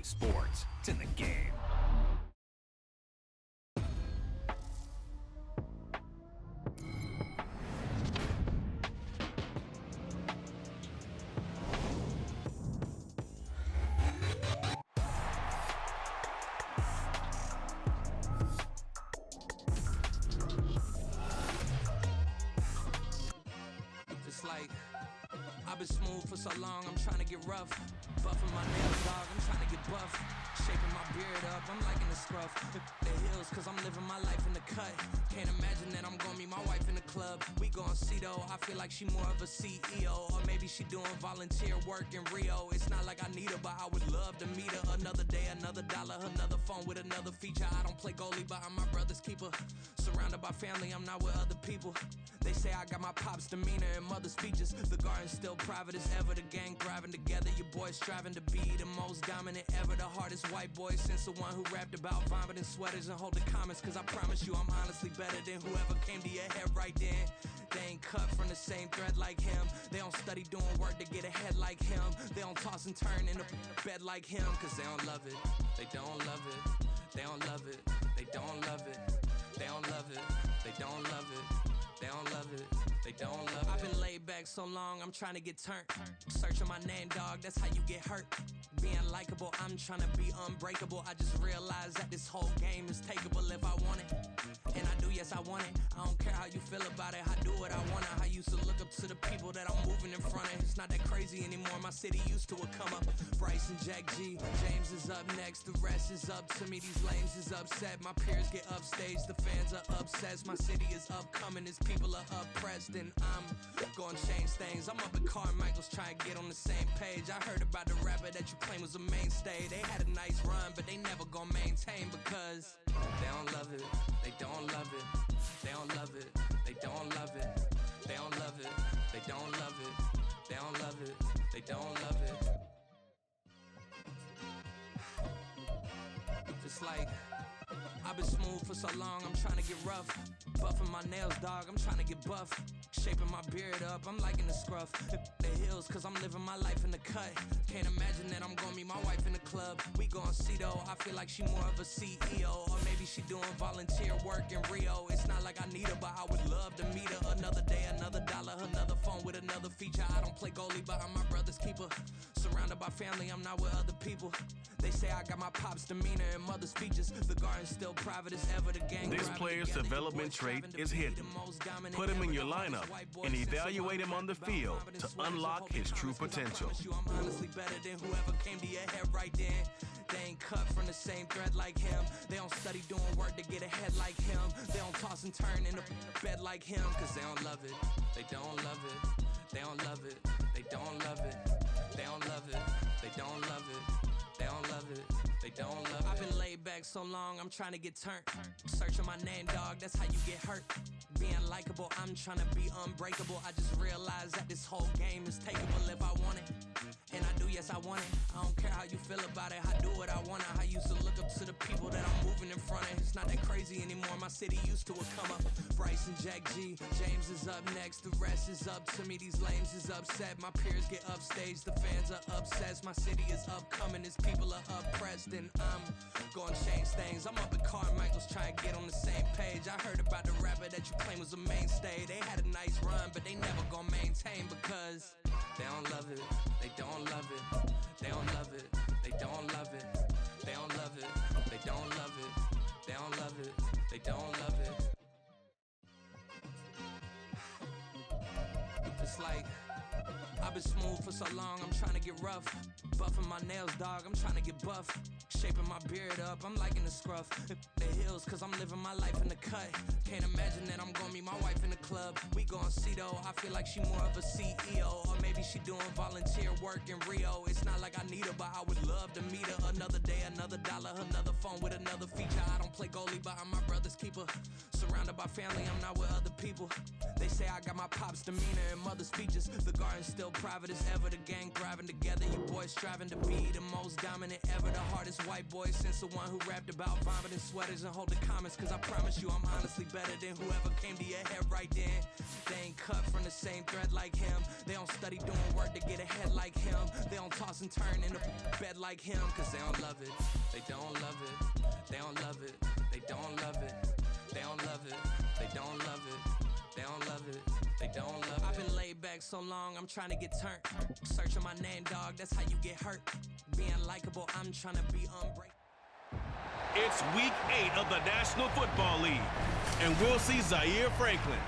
Sports, it's in the game. It's like, I've been smooth for so long, I'm trying to get rough. Buffing my nails, dog, I'm trying to get buff. Shaping my beard up, I'm liking the scruff. The hills, cause I'm living my life in the cut. Can't imagine that I'm gonna meet my wife in the club. We gon' see though, I feel like she more of a CEO. Or maybe she doing volunteer work in Rio. It's not like I need her, but I would love to meet her. Another day, another dollar, another phone with another feature. I don't play goalie, but I'm my brother's keeper. Surrounded by family, I'm not with other people. They say I got my pop's demeanor and mother's features. The garden's still private as ever. The gang thriving together. Your boys striving to be the most dominant ever. The hardest white boy since the one who rapped about vomiting sweaters and holding comments. Cause I promise you I'm honestly better than whoever came to your head right then. They ain't cut from the same thread like him. They don't study doing work to get ahead like him. They don't toss and turn in the bed like him. Cause they don't love it. They don't love it. They don't love it. They don't love it. They don't love it. They don't love it. They don't love it, they don't love it. I've been laid back so long, I'm trying to get turned. Searching my name, dog, that's how you get hurt. Being likable, I'm trying to be unbreakable. I just realized that this whole game is takeable if I want it. And I do, yes, I want it. I don't care how you feel about it, I do what I want it. I used to look up to the people that I'm moving in front of. It's not that crazy anymore, my city used to a come up. Bryce and Jack G, James is up next, the rest is up to me. These lames is upset, my peers get upstaged, the fans are obsessed. My city is upcoming, it's people are oppressed, and I'm gonna change things. I'm up at Carmichael's trying to get on the same page. I heard about the rapper that you claim was a mainstay. They had a nice run, but they never gonna maintain because they don't love it. They don't love it. They don't love it. They don't love it. They don't love it. They don't love it. They don't love it. They don't love it. It's like, I've been smooth for so long, I'm trying to get rough. Buffing my nails, dog, I'm trying to get buff. Shaping my beard up, I'm liking the scruff. The hills, cause I'm living my life in the cut. Can't imagine that I'm gonna meet my wife in the club. We gon' see though, I feel like she more of a CEO. Or maybe she doing volunteer work in Rio. It's not like I need her, but I would love to meet her. Another day, another dollar, another phone with another feature. I don't play goalie, but I'm my brother's keeper. Surrounded by family, I'm not with other people. They say I got my pop's demeanor and mother's features. The garden's still private as ever. The gang This player's development trait is hidden. Put him in your lineup and evaluate him on the field to unlock his true potential. I'm honestly better than whoever came to your head right then. They ain't cut from the same thread like him. They don't study doing work to get ahead like him. They don't toss and turn in the bed like him. Cause they don't love it. They don't love it. They don't love it. They don't love it. They don't love it. They don't love it. They don't love it. They don't love it. I've been laid back so long, I'm trying to get turned. Searching my name, dog, that's how you get hurt. Being likable, I'm trying to be unbreakable. I just realized that this whole game is takeable if I want it. And I do, yes, I want it. I don't care how you feel about it, I do what I want it. I used to look up to the people that I'm moving in front of. It's not that crazy anymore, my city used to a come up. Bryce and Jack G, James is up next, the rest is up to me. These lames is upset, my peers get upstaged, the fans are obsessed. My city is upcoming, its people are oppressed, and I'm gonna change things. I'm up at Carmichael's trying to get on the same page. I heard about the rapper that you claim was a mainstay. They had a nice run, but they never gonna maintain because they don't love it. They don't love it. They don't love it. They don't love it. They don't love it. They don't love it. They don't love it. They don't love it. It's like, I've been smooth for so long, I'm trying to get rough. Buffing my nails, dog, I'm trying to get buff. Shaping my beard up, I'm liking the scruff. The hills, cause I'm living my life in the cut. Can't imagine that I'm gonna meet my wife in the club. We gon' see though, I feel like she more of a CEO. Or maybe she doing volunteer work in Rio. It's not like I need her, but I would love to meet her. Another day, another dollar, another phone with another feature. I don't play goalie, but I'm my brother's keeper. Surrounded by family, I'm not with other people. They say I got my pop's demeanor and mother's features. The garden's still private as ever. The gang thriving together. You boys striving to be the most dominant ever. The hardest white boy since the one who rapped about vomiting sweaters and holding the comments, cause I promise you I'm honestly better than whoever came to your head right then. They ain't cut from the same thread like him. They don't study doing work to get ahead like him. They don't toss and turn in the bed like him, cause they don't love it. They don't love it. They don't love it. They don't love it. They don't love it. They don't love it. They don't love it. They don't love it. I've been laid back so long, I'm trying to get turned. Searching my name, dog, that's how you get hurt. Being likable, I'm trying to be unbreakable. It's week 8 of the National Football League, and we'll see Zaire Franklin.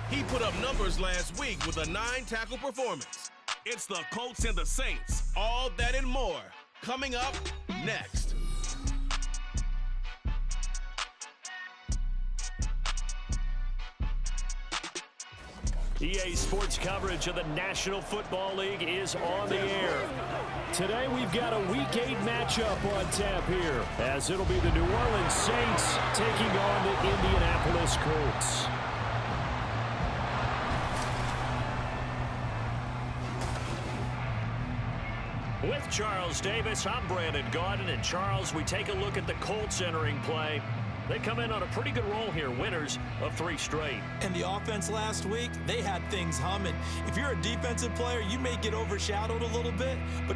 He put up numbers last week with a 9-tackle performance. It's the Colts and the Saints, all that and more, coming up next. EA Sports coverage of the National Football League is on the air. Today we've got a Week 8 matchup on tap here, as it'll be the New Orleans Saints taking on the Indianapolis Colts. With Charles Davis, I'm Brandon Gaudin, and Charles, we take a look at the Colts entering play. They come in on a pretty good roll here, winners of 3 straight. And the offense last week, they had things humming. If you're a defensive player, you may get overshadowed a little bit, but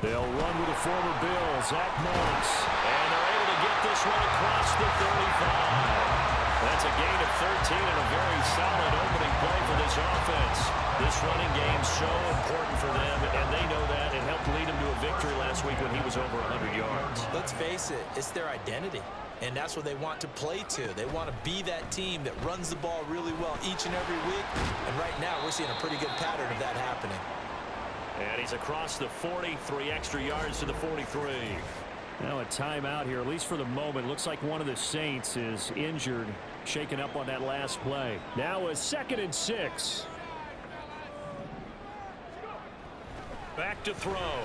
They'll run with the former Bill, Zach Moss. And they're able to get this one across the 35. That's a gain of 13 and a very solid opening play for this offense. This running game so important for them, and they know that. It helped lead them to a victory last week when he was over 100 yards. Let's face it, it's their identity, and that's what they want to play to. They want to be that team that runs the ball really well each and every week, and right now we're seeing a pretty good pattern of that happening. And he's across the 40, 3 extra yards to the 43. Now a timeout here, at least for the moment. Looks like one of the Saints is injured, shaken up on that last play. Now a 2nd and 6. Back to throw.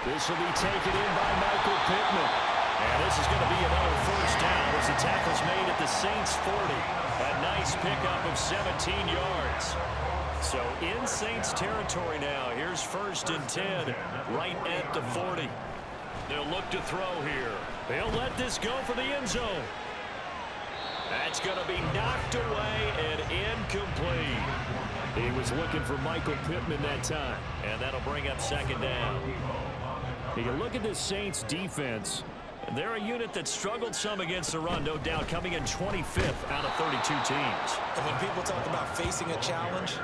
This will be taken in by Michael Pittman. And this is going to be another first down as the tackle's made at the Saints 40. A nice pickup of 17 yards. So in Saints territory now. Here's 1st and 10 right at the 40. They'll look to throw here. They'll let this go for the end zone. That's going to be knocked away and incomplete. He was looking for Michael Pittman that time. And that'll bring up 2nd down. You can look at this Saints defense. They're a unit that struggled some against the run, no doubt, coming in 25th out of 32 teams. And when people talk about facing a challenge,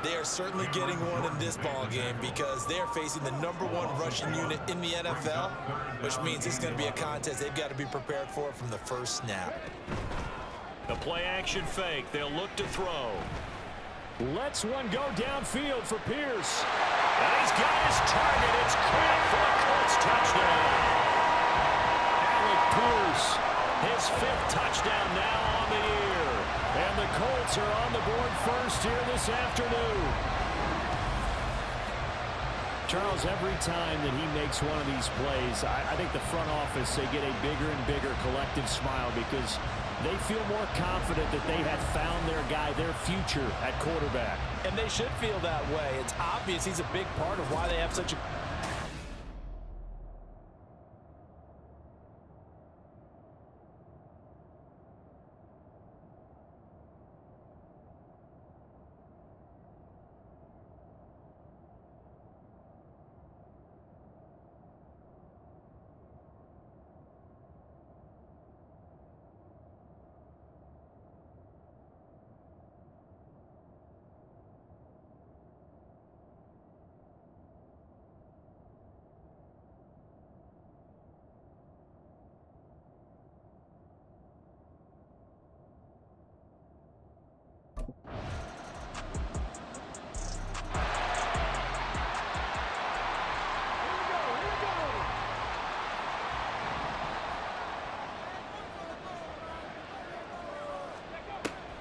they are certainly getting one in this ball game because they're facing the #1 rushing unit in the NFL, which means it's going to be a contest they've got to be prepared for from the first snap. The play-action fake. They'll look to throw. Lets one go downfield for Pierce. And he's got his target. It's caught for a Colts touchdown. Alec Pierce, his 5th touchdown now on the year. And the Colts are on the board first here this afternoon. Charles, every time that he makes one of these plays, I think the front office, they get a bigger and bigger collective smile because they feel more confident that they have found their guy, their future at quarterback. And they should feel that way. It's obvious he's a big part of why they have such a...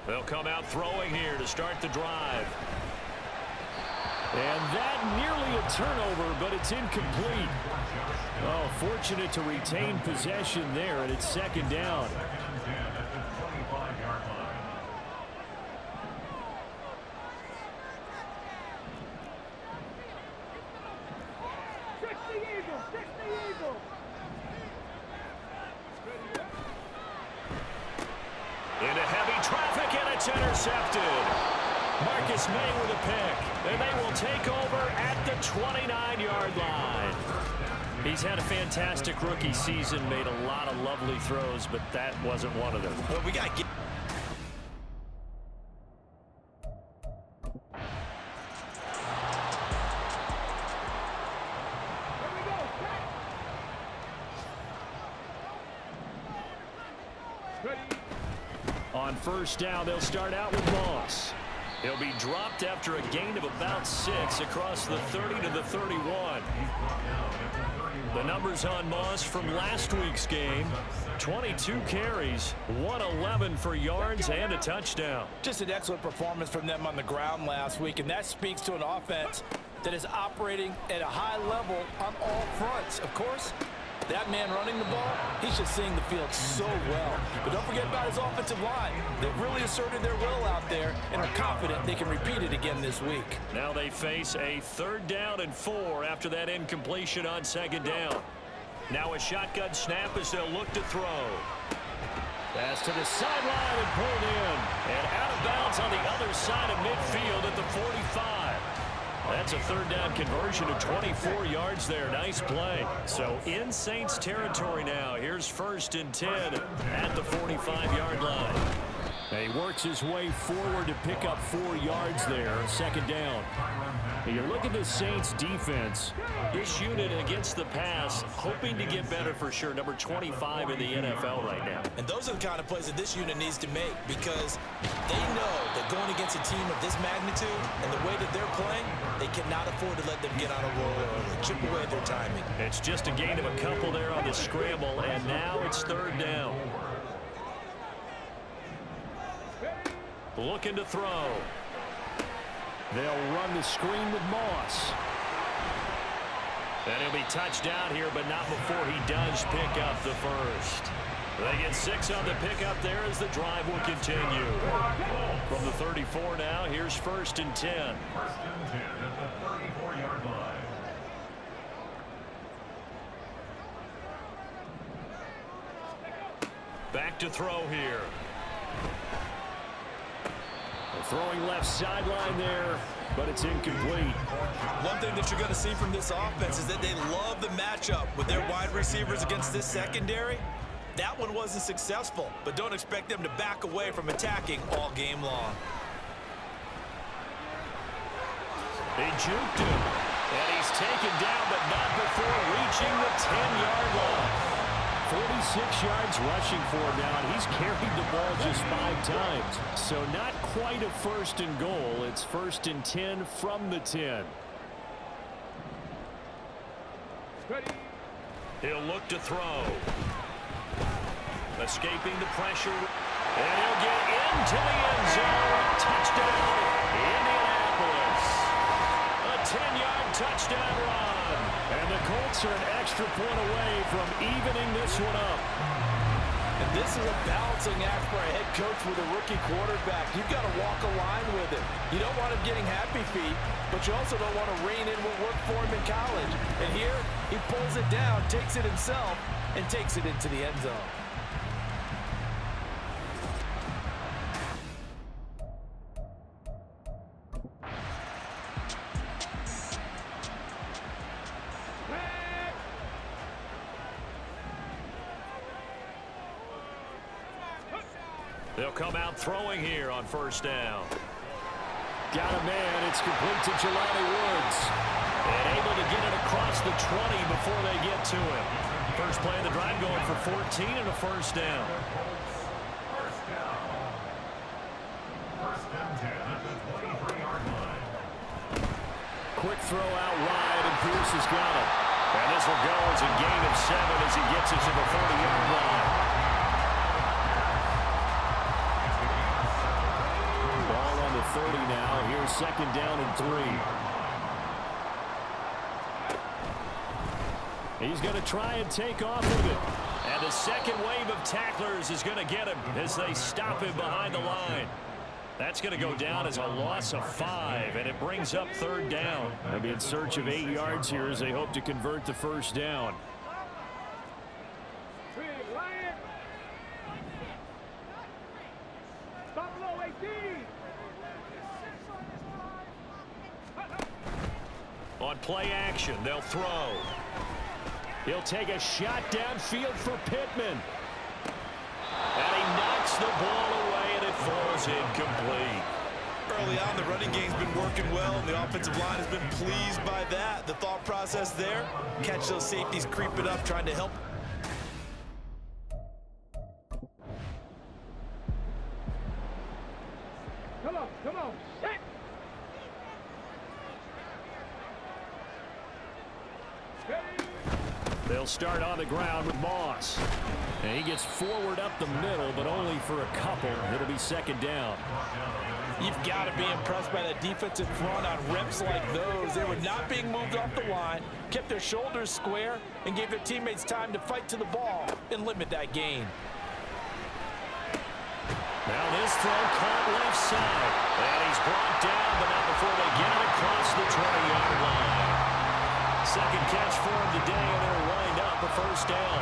They'll come out throwing here to start the drive. And that nearly a turnover, but it's incomplete. Oh, fortunate to retain possession there, and it's 2nd down. Into heavy traffic, and it's intercepted. Marcus May with a pick, and they will take over at the 29-yard line. He's had a fantastic rookie season, made a lot of lovely throws, but that wasn't one of them. Well, we got to get... On first down, they'll start out with Moss. He'll be dropped after a gain of about 6 across the 30 to the 31. The numbers on Moss from last week's game: 22 carries, 111 for yards, and a touchdown. Just an excellent performance from them on the ground last week, and that speaks to an offense that is operating at a high level on all fronts. Of course, that man running the ball, he's just seeing the field so well. But don't forget about his offensive line. They've really asserted their will out there and are confident they can repeat it again this week. Now they face a 3rd down and 4 after that incompletion on 2nd down. Now a shotgun snap as they'll look to throw. Pass to the sideline and pulled in. And out of bounds on the other side of midfield at the 45. That's a third down conversion of 24 yards there. Nice play. So in Saints territory now. Here's 1st and 10 at the 45-yard line. And he works his way forward to pick up 4 yards there. 2nd down. And you look at the Saints defense. This unit against the pass, hoping to get better for sure. Number 25 in the NFL right now. And those are the kind of plays that this unit needs to make, because they know that going against a team of this magnitude and the way that they're playing, they cannot afford to let them get on a roll early. Chip away at their timing. It's just a gain of a couple there on the scramble, and now it's 3rd down. Looking to throw. They'll run the screen with Moss. And he'll be touched down here, but not before he does pick up the first. They get 6 on the pickup there as the drive will continue. From the 34 now, here's 1st and 10. 1st and 10 at the 34-yard line. Back to throw here. Throwing left sideline there, but it's incomplete. One thing that you're going to see from this offense is that they love the matchup with their wide receivers against this secondary. That one wasn't successful, but don't expect them to back away from attacking all game long. They juked him, and he's taken down, but not before reaching the 10-yard line. 46 yards rushing for him now, and he's carried the ball just 5 times. So not quite a 1st and goal. It's 1st and 10 from the 10. He'll look to throw. Escaping the pressure. And he'll get into the end zone. Touchdown, Indianapolis. A 10-yard touchdown run. And the Colts are an extra point away from evening this one up. And this is a balancing act for a head coach with a rookie quarterback. You've got to walk a line with him. You don't want him getting happy feet, but you also don't want to rein in what worked for him in college. And here, he pulls it down, takes it himself, and takes it into the end zone. They'll come out throwing here on 1st down. Got a man. It's complete to Jelani Woods. And able to get it across the 20 before they get to him. First play of the drive going for 14 and a 1st down. 1st and 10 at the 23-yard line. Quick throw out wide, and Pierce has got it. And this will go as a gain of 7 as he gets it to the 40-yard line. Ball on the 30 now. Here's 2nd down and 3. He's going to try and take off with it. And the second wave of tacklers is going to get him as they stop him behind the line. That's going to go down as a loss of 5, and it brings up 3rd down. They'll be in search of 8 yards here as they hope to convert the 1st down. On play action, they'll throw. He'll take a shot downfield for Pittman. And he knocks the ball away, and it falls incomplete. Early on, the running game's been working well, and the offensive line has been pleased by that. The thought process there, catch those safeties creeping up, trying to help. Come on, set. They'll start on the ground with Moss. And he gets forward up the middle, but only for a couple. It'll be 2nd down. You've got to be impressed by that defensive front on reps like those. They were not being moved off the line, kept their shoulders square, and gave their teammates time to fight to the ball and limit that gain. Now this throw caught left side. And he's brought down, but not before they get it across the 20-yard line. Second catch for him today, and it'll wind up a 1st down.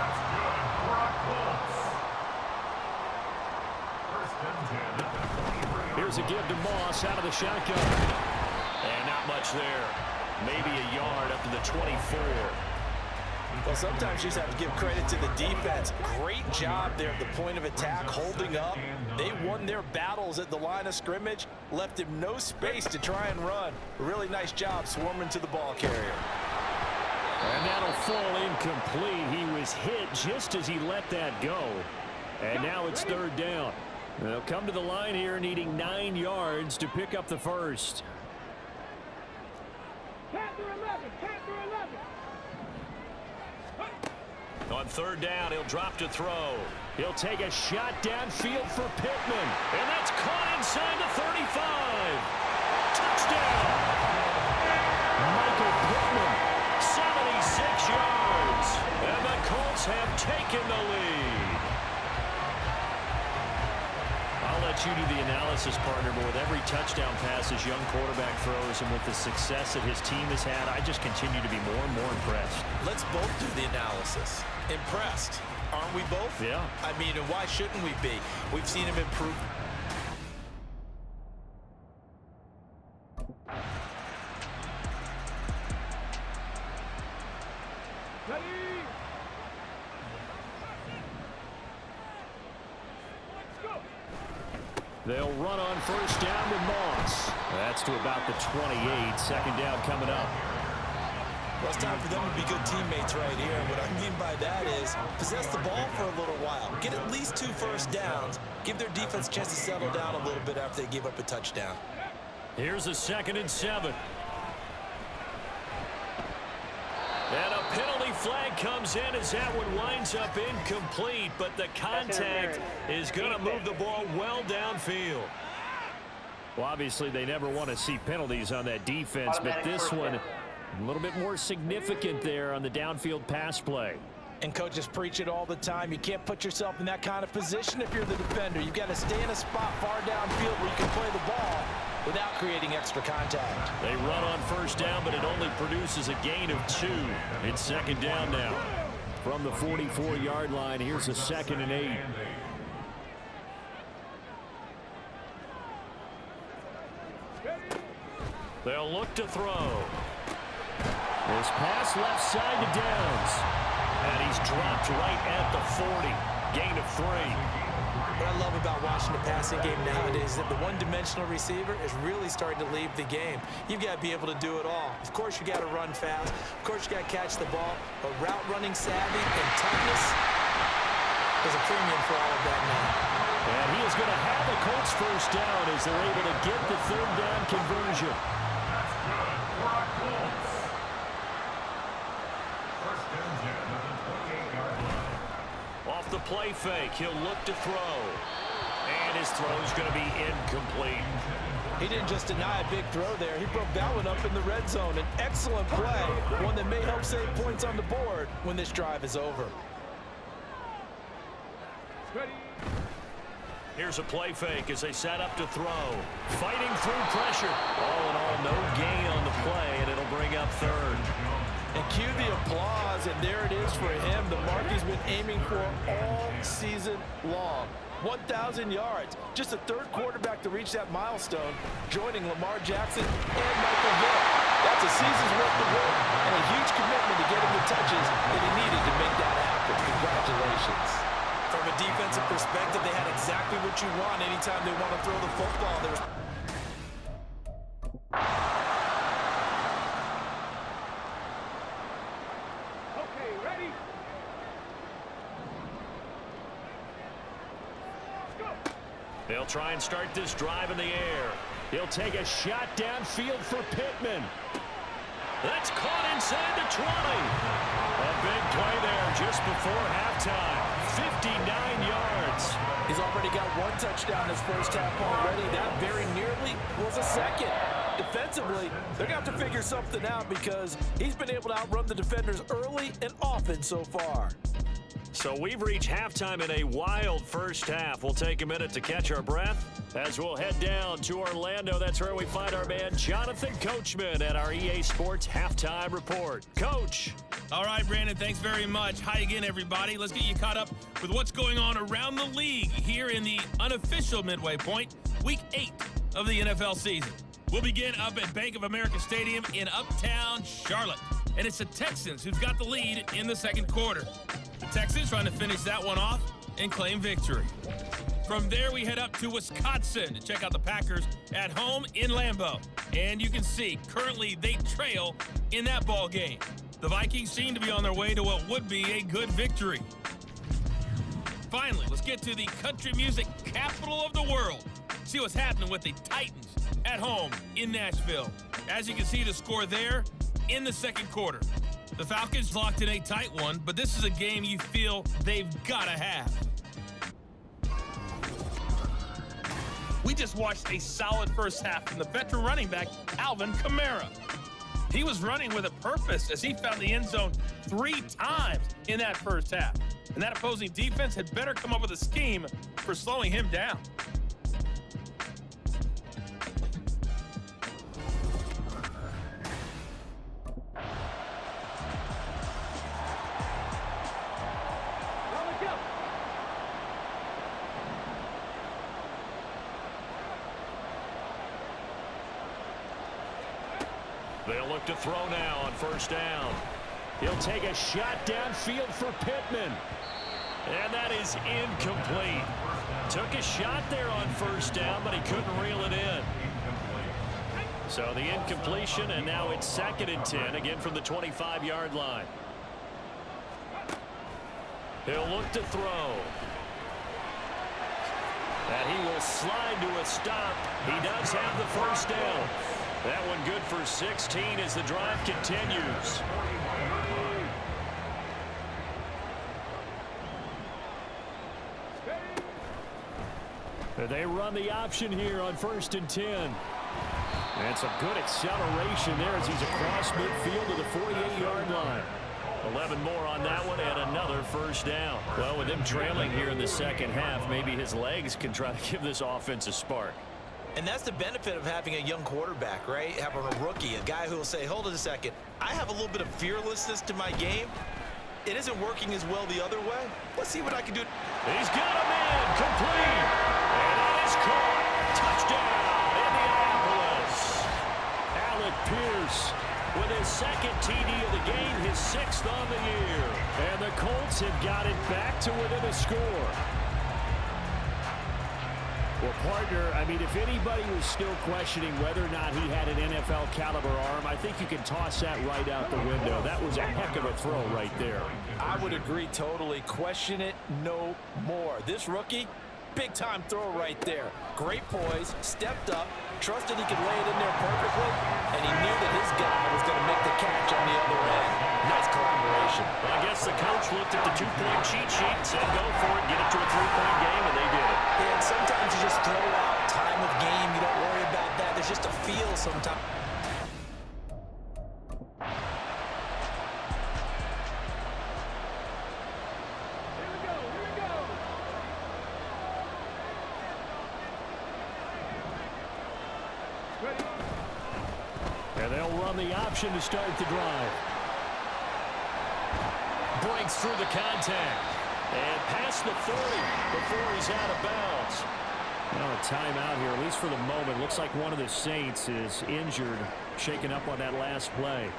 Here's a give to Moss out of the shotgun. And not much there. Maybe a yard up to the 24. Well, sometimes you just have to give credit to the defense. Great job there at the point of attack, holding up. They won their battles at the line of scrimmage, left him no space to try and run. Really nice job swarming to the ball carrier. And that'll fall incomplete. He was hit just as he let that go. And now it's third down. They'll come to the line here needing 9 yards to pick up the first. Count to 11. Count to 11. On third down, he'll drop to throw. He'll take a shot downfield for Pittman. And that's caught inside the 35. Touchdown. Michael Pittman, 76 yards. And the Colts have taken the lead. I'll let you do the analysis, partner, but with every touchdown pass his young quarterback throws and with the success that his team has had, I just continue to be more and more impressed. Let's both do the analysis. Impressed. Aren't we both? Yeah. I mean, and why shouldn't we be? We've seen him improve. Ready? Let's go. They'll run on first down with Moss. That's to about the 28. Second down coming up. Well, it's time for them to be good teammates right here. And what I mean by that is possess the ball for a little while. Get at least 2 first downs. Give their defense a chance to settle down a little bit after they give up a touchdown. Here's a 2nd and 7. And a penalty flag comes in as that one winds up incomplete, but the contact is going to move the ball well downfield. Well, obviously, they never want to see penalties on that defense, but this one a little bit more significant there on the downfield pass play. And coaches preach it all the time. You can't put yourself in that kind of position if you're the defender. You've got to stay in a spot far downfield where you can play the ball without creating extra contact. They run on first down, but it only produces a gain of 2. It's second down now. From the 44-yard line, here's a 2nd and 8. They'll look to throw. This pass left side to Downs. And he's dropped right at the 40. Gain of 3. What I love about watching the passing game nowadays is that the one-dimensional receiver is really starting to leave the game. You've got to be able to do it all. Of course, you got to run fast. Of course, you got to catch the ball. But route running savvy and toughness is a premium for all of that now. And he is going to have the Colts first down as they're able to get the third down conversion. Off the play fake, he'll look to throw. And his throw is going to be incomplete. He didn't just deny a big throw there. He broke that one up in the red zone. An excellent play, one that may help save points on the board when this drive is over. Ready? Here's a play fake as they set up to throw. Fighting through pressure. All in all, no gain on the play, and it'll bring up third. And cue the applause, and there it is for him. The mark he's been aiming for all season long. 1,000 yards. Just the 3rd quarterback to reach that milestone, joining Lamar Jackson and Michael Vick. That's a season's worth of work and a huge commitment to get him the touches that he needed to make that happen. Congratulations. From a defensive perspective, they had exactly what you want anytime they want to throw the football. There's Okay, ready? Let's go. They'll try and start this drive in the air. He'll take a shot downfield for Pittman. That's caught inside the 20. A big play there just before halftime. 59 yards. He's already got 1 touchdown this first half already. That very nearly was a second. Defensively, they're going to have to figure something out because he's been able to outrun the defenders early and often so far. So we've reached halftime in a wild first half. We'll take a minute to catch our breath as we'll head down to Orlando. That's where we find our man Jonathan Coachman at our EA Sports Halftime Report. Coach. All right, Brandon, thanks very much. Hi again, everybody. Let's get you caught up with what's going on around the league here in the unofficial midway point, Week 8 of the NFL season. We'll begin up at Bank of America Stadium in Uptown Charlotte. And it's the Texans who've got the lead in the second quarter. The Texans trying to finish that one off and claim victory. From there, we head up to Wisconsin to check out the Packers at home in Lambeau. And you can see, currently they trail in that ball game. The Vikings seem to be on their way to what would be a good victory. Finally, let's get to the country music capital of the world. See what's happening with the Titans at home in Nashville. As you can see, the score there in the second quarter. The Falcons locked in a tight one, but this is a game you feel they've got to have. We just watched a solid first half from the veteran running back, Alvin Kamara. He was running with a purpose as he found the end zone 3 times in that first half. And that opposing defense had better come up with a scheme for slowing him down. They'll look to throw now on first down. He'll take a shot downfield for Pittman. And that is incomplete. Took a shot there on first down, but he couldn't reel it in. So the incompletion, and now it's 2nd and 10, again from the 25-yard line. He'll look to throw. And he will slide to a stop. He does have the first down. That one good for 16 as the drive continues. They run the option here on 1st and 10. And some good acceleration there as he's across midfield to the 48-yard line. 11 more on that one and another first down. Well, with him trailing here in the second half, maybe his legs can try to give this offense a spark. And that's the benefit of having a young quarterback, right? Having a rookie, a guy who will say, hold it a second, I have a little bit of fearlessness to my game. It isn't working as well the other way. Let's see what I can do. He's got a man complete. And it is caught. Touchdown, Indianapolis. Alec Pierce with his 2nd TD of the game, his 6th on the year. And the Colts have got it back to within a score. Well, partner, I mean, if anybody was still questioning whether or not he had an NFL caliber arm, I think you can toss that right out the window. That was a heck of a throw right there. I would agree totally. Question it no more. This rookie, big-time throw right there. Great poise, stepped up, trusted he could lay it in there perfectly, and he knew that his guy was going to make the catch on the other end. Nice collaboration. Well, I guess the coach looked at the 2-point cheat sheet, said go for it, get it to a 3-point game, and they did it. And sometimes you just throw out time of game. You don't worry about that. There's just a feel sometimes. Here we go. Ready? And they'll run the option to start the drive. Breaks through the contact. And past the 30 before he's out of bounds. Well, a timeout here, at least for the moment. Looks like one of the Saints is injured, shaken up on that last play.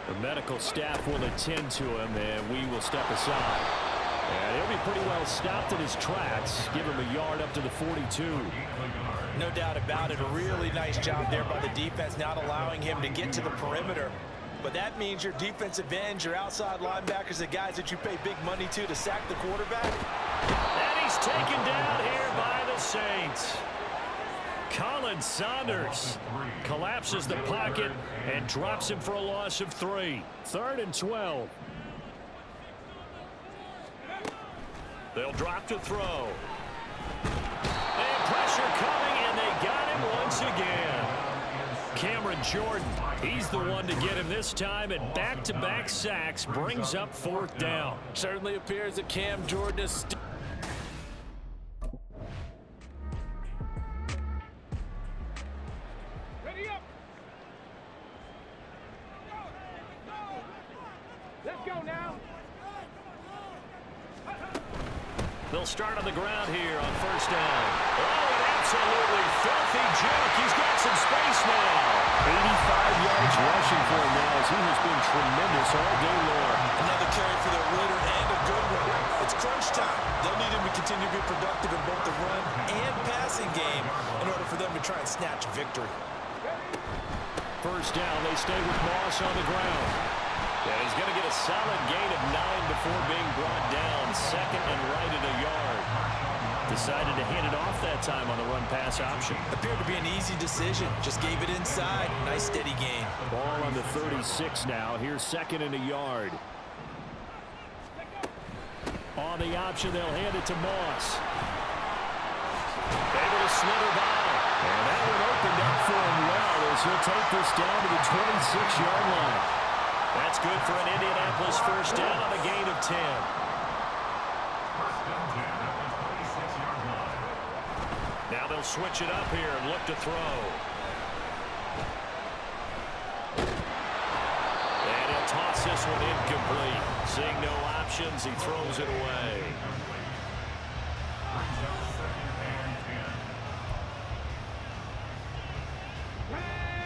The medical staff will attend to him, and we will step aside. And he'll be pretty well stopped in his tracks. Give him a yard up to the 42. No doubt about it. A really nice job there by the defense, not allowing him to get to the perimeter. But that means your defensive ends, your outside linebackers, the guys that you pay big money to sack the quarterback. And he's taken down here by the Saints. Colin Saunders collapses the pocket and drops him for a loss of 3. 3rd and 12. They'll drop to throw. And pressure coming, and they got him once again. Cameron Jordan, he's the one to get him this time, and back-to-back sacks brings up 4th down. Certainly appears that Cam Jordan is Ready up. Let's go now. They'll start on the ground here on 1st down. Oh, and Absolutely filthy juke. He's got some space now. 85 yards rushing for him now as he has been tremendous all day long. Another carry for their leader and a good one. It's crunch time. They'll need him to continue to be productive in both the run and passing game in order for them to try and snatch victory. First down, they stay with Moss on the ground. And he's going to get a solid gain of 9 before being brought down. Second and right at a yard. Decided to hand it off that time on the run-pass option. Appeared to be an easy decision. Just gave it inside. Nice steady gain. Ball on the 36 now. Here's second and a yard. On the option, they'll hand it to Moss. Able to slither by. And that one opened up for him well as he'll take this down to the 26-yard line. That's good for an Indianapolis first down on a gain of 10. Now they'll switch it up here and look to throw. And he'll toss this one incomplete. Seeing no options, he throws it away.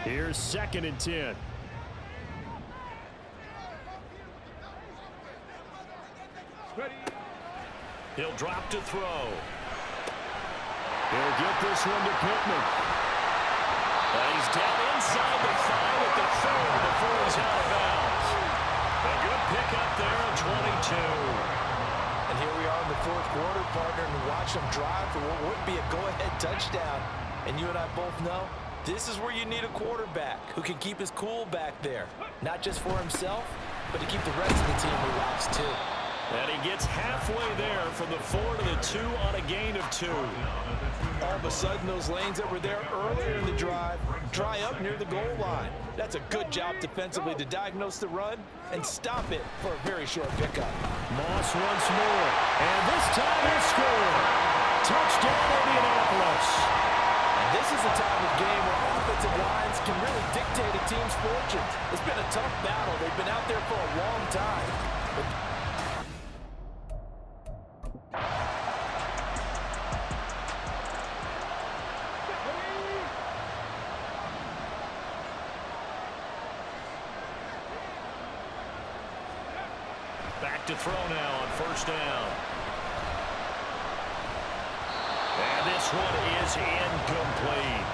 Here's second and 10. He'll drop to throw. He'll get this one to Pittman. He's down inside the 5 at the 4 before he's out of bounds. A good pickup there at 22. And here we are in the fourth quarter, partner, and watch them drive for what would be a go-ahead touchdown. And you and I both know this is where you need a quarterback who can keep his cool back there. Not just for himself, but to keep the rest of the team relaxed too. And he gets halfway there from the 4 to the 2 on a gain of 2. All of a sudden, those lanes that were there earlier in the drive dry up near the goal line. That's a good job defensively to diagnose the run and stop it for a very short pickup. Moss once more, and this time he'll score. Touchdown, Indianapolis. And this is the time of game where offensive lines can really dictate a team's fortunes. It's been a tough battle. They've been out there for a long time. Back to throw now on first down. And this one is incomplete.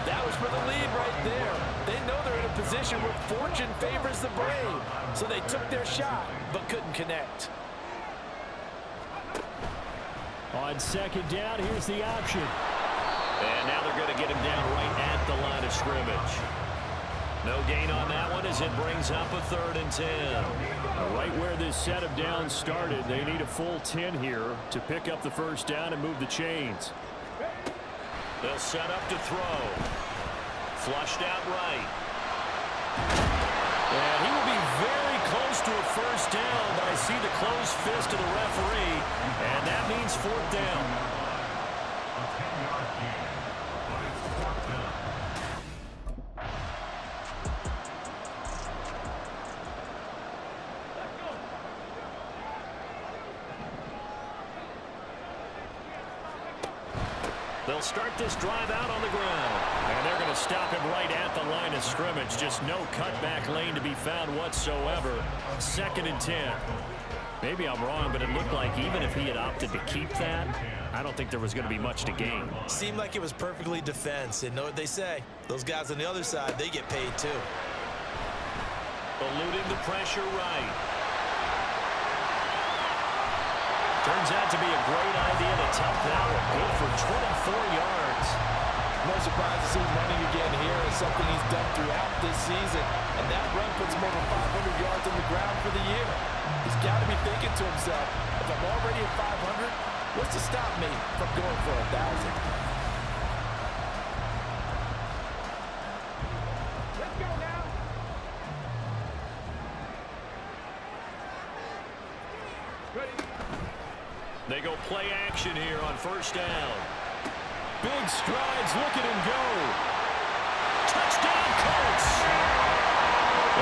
That was for the lead right there. They know they're in a position where fortune favors the brave. So they took their shot, but couldn't connect. On second down, here's the option. And now they're going to get him down right at the line of scrimmage. No gain on that one as it brings up a 3rd and 10. Right where this set of downs started, they need a full 10 here to pick up the first down and move the chains. They'll set up to throw. Flushed out right. And he will be very close to a first down, but I see the closed fist of the referee, and that means 4th down. A 10-yard gain, but it's 4th down. They'll start this drive out on the ground. And they're going to stop him right at the line of scrimmage. Just no cutback lane to be found whatsoever. 2nd and 10. Maybe I'm wrong, but it looked like even if he had opted to keep that, I don't think there was going to be much to gain. Seemed like it was perfectly defense. And know what they say. Those guys on the other side, they get paid too. Eluding the pressure right. Turns out to be a great idea to tuck that one. Good for 24 yards. No surprise to see him running again here. It's something he's done throughout this season. And that run puts him over 500 yards on the ground for the year. He's got to be thinking to himself, if I'm already at 500, what's to stop me from going for 1,000? Let's go now. Ready. They go play action here on first down. Big strides, look at him go. Touchdown, Colts.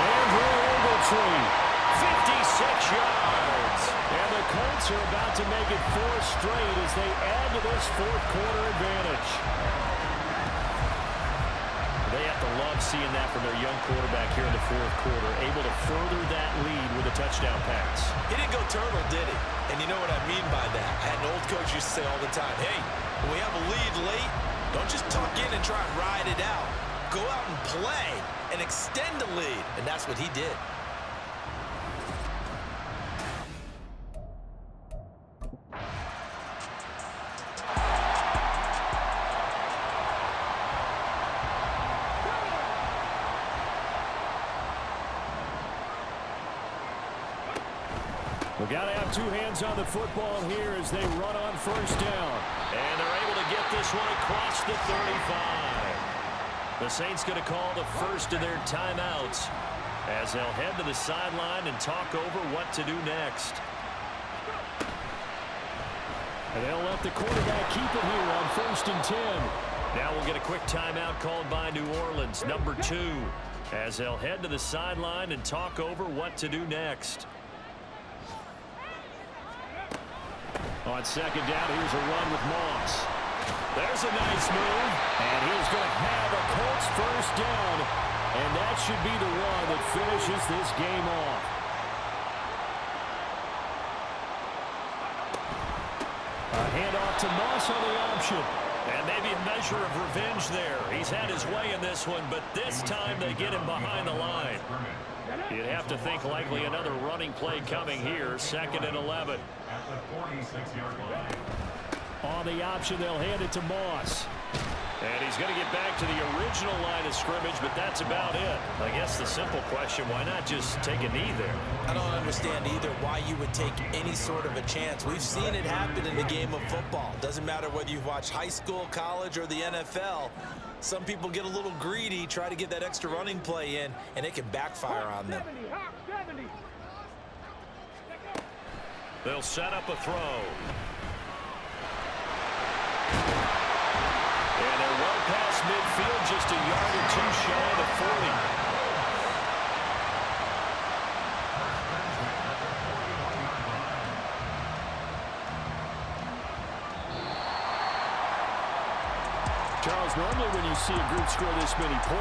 Andrew Ogletree, 56 yards. And the Colts are about to make it 4 straight as they add to this fourth quarter advantage. They have to love seeing that from their young quarterback here in the fourth quarter, able to further that lead with a touchdown pass. He didn't go turtle, did he? And you know what I mean by that. I had an old coach used to say all the time, hey, when we have a lead late, don't just tuck in and try and ride it out. Go out and play and extend the lead. And that's what he did. We've got to have two hands on the football here as they run on first down. And they're able to get this one across the 35. The Saints going to call the first of their timeouts as they'll head to the sideline and talk over what to do next. And they'll let the quarterback keep it here on 1st and 10. Now we'll get a quick timeout called by New Orleans, number 2, as they'll head to the sideline and talk over what to do next. On second down, here's a run with Moss. There's a nice move, and he's going to have a Colts first down, and that should be the one that finishes this game off. A handoff to Moss on the option. And maybe a measure of revenge there. He's had his way in this one, but this time they get him behind the line. You'd have to think likely another running play coming here, 2nd and 11. At the 46-yard line. On the option, they'll hand it to Moss. And he's going to get back to the original line of scrimmage, but that's about it. I guess the simple question, why not just take a knee there? I don't understand either why you would take any sort of a chance. We've seen it happen in the game of football. Doesn't matter whether you've watched high school, college, or the NFL. Some people get a little greedy, try to get that extra running play in, and it can backfire on them. They'll set up a throw. And they're well past midfield, just a yard or two shy of 40. Charles, normally when you see a group score this many points,